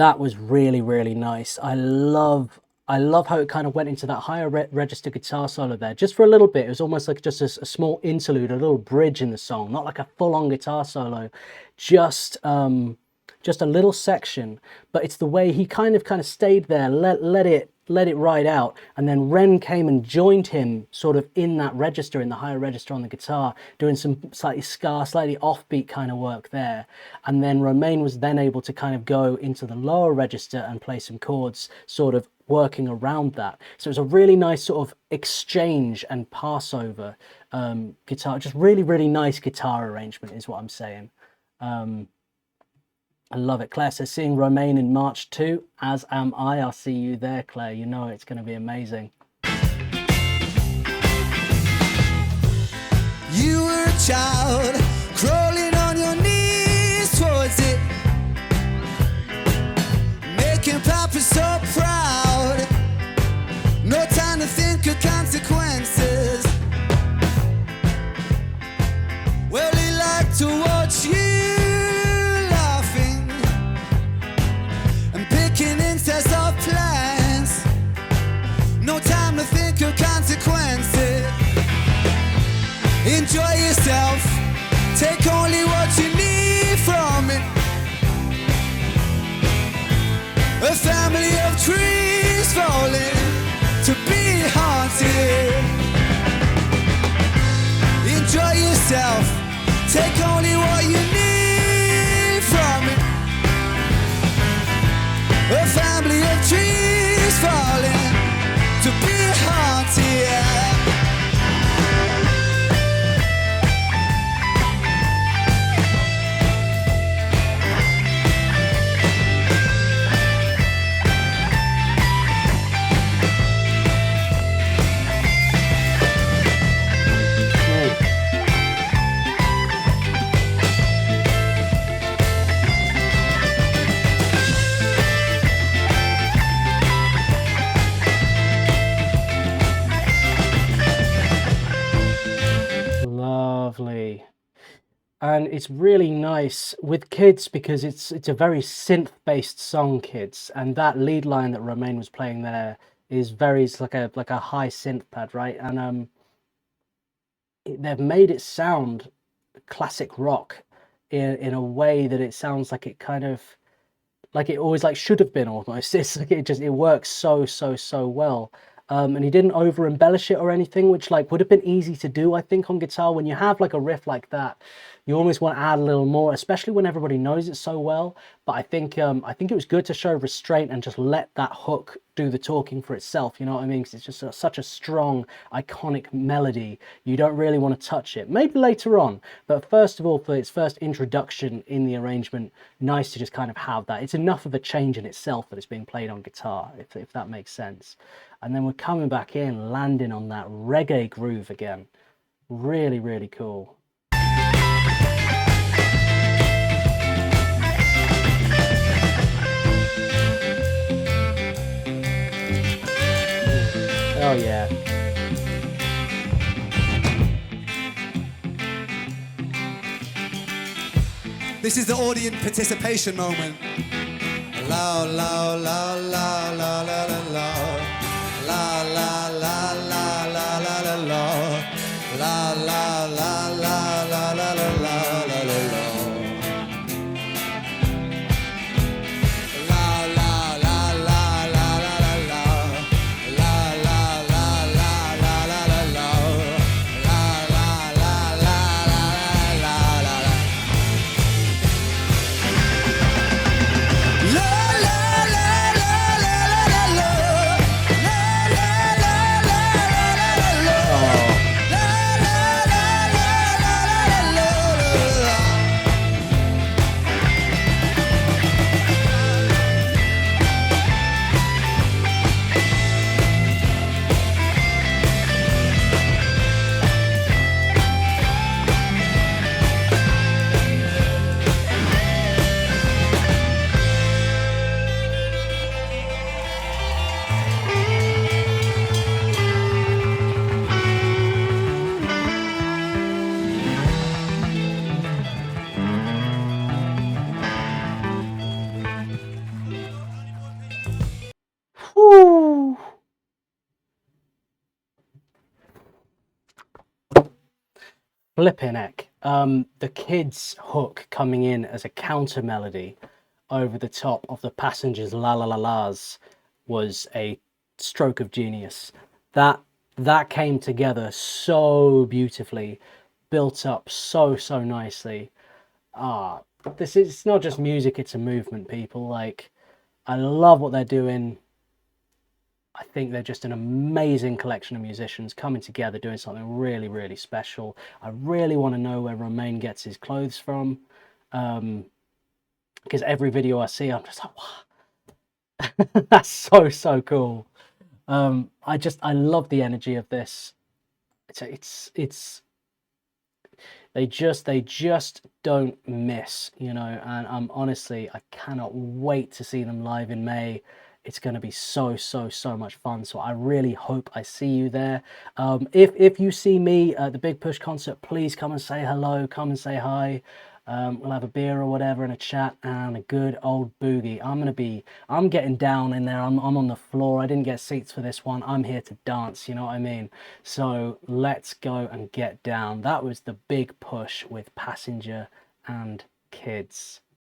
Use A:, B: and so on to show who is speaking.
A: That was really, really nice. I love how it kind of went into that higher register guitar solo there, just for a little bit. It was almost like just a small interlude, a little bridge in the song, not like a full-on guitar solo, just just a little section. But it's the way he kind of stayed there, let it ride out, and then Ren came and joined him sort of in that register, in the higher register on the guitar, doing some slightly ska, slightly offbeat kind of work there. And then Romain was then able to kind of go into the lower register and play some chords, sort of working around that. So it was a really nice sort of exchange and passover guitar, just really, really nice guitar arrangement is what I'm saying. I love it. Claire says, seeing Romain in March too, as am I. I'll see you there, Claire. You know it's going to be amazing.
B: You were a child, crawling on your knees towards it, making Papa so proud. No time to think of consequences. Well, he liked to watch you incest of plans. No time to think of consequences. Enjoy yourself. Take only what you need from it. A family of trees falling to be haunted. Enjoy yourself. Take only what you need from it. A family of trees falling to be haunted.
A: Lovely. And it's really nice with kids because it's a very synth-based song, kids, and that lead line that Romain was playing there is very, it's like a high synth pad, right? And they've made it sound classic rock in a way that it sounds like it kind of like it always like should have been almost. It's like it works so well. And he didn't over embellish it or anything, which like would have been easy to do, I think, on guitar. When you have like a riff like that, you almost want to add a little more, especially when everybody knows it so well. But I think it was good to show restraint and just let that hook do the talking for itself. You know what I mean? Because it's just such a strong, iconic melody. You don't really want to touch it. Maybe later on, but first of all, for its first introduction in the arrangement, nice to just kind of have that. It's enough of a change in itself that it's being played on guitar, if that makes sense. And then we're coming back in, landing on that reggae groove again. Really, really cool. Oh yeah.
B: This is the audience participation moment. La la la la la la la la. La la la la la la la la. La la la la la la la la la la. La
A: Flipping heck. The kids' hook coming in as a counter melody over the top of the passengers' la la la las was a stroke of genius. That came together so beautifully, built up so nicely. Ah, this is, it's not just music, it's a movement, people. Like, I love what they're doing. I think they're just an amazing collection of musicians coming together, doing something really special. I really want to know where Romain gets his clothes from, because every video I see, I'm just like, wow, that's so cool. I love the energy of this. It's they just don't miss, you know. And honestly, I cannot wait to see them live in May. It's going to be so much fun. So I really hope I see you there. If you see me at the Big Push concert, please come and say hello, come and say hi. We'll have a beer or whatever and a chat and a good old boogie. I'm getting down in there. I'm on the floor. I didn't get seats for this one. I'm here to dance, you know what I mean? So let's go and get down. That was the Big Push with Passenger and Kids.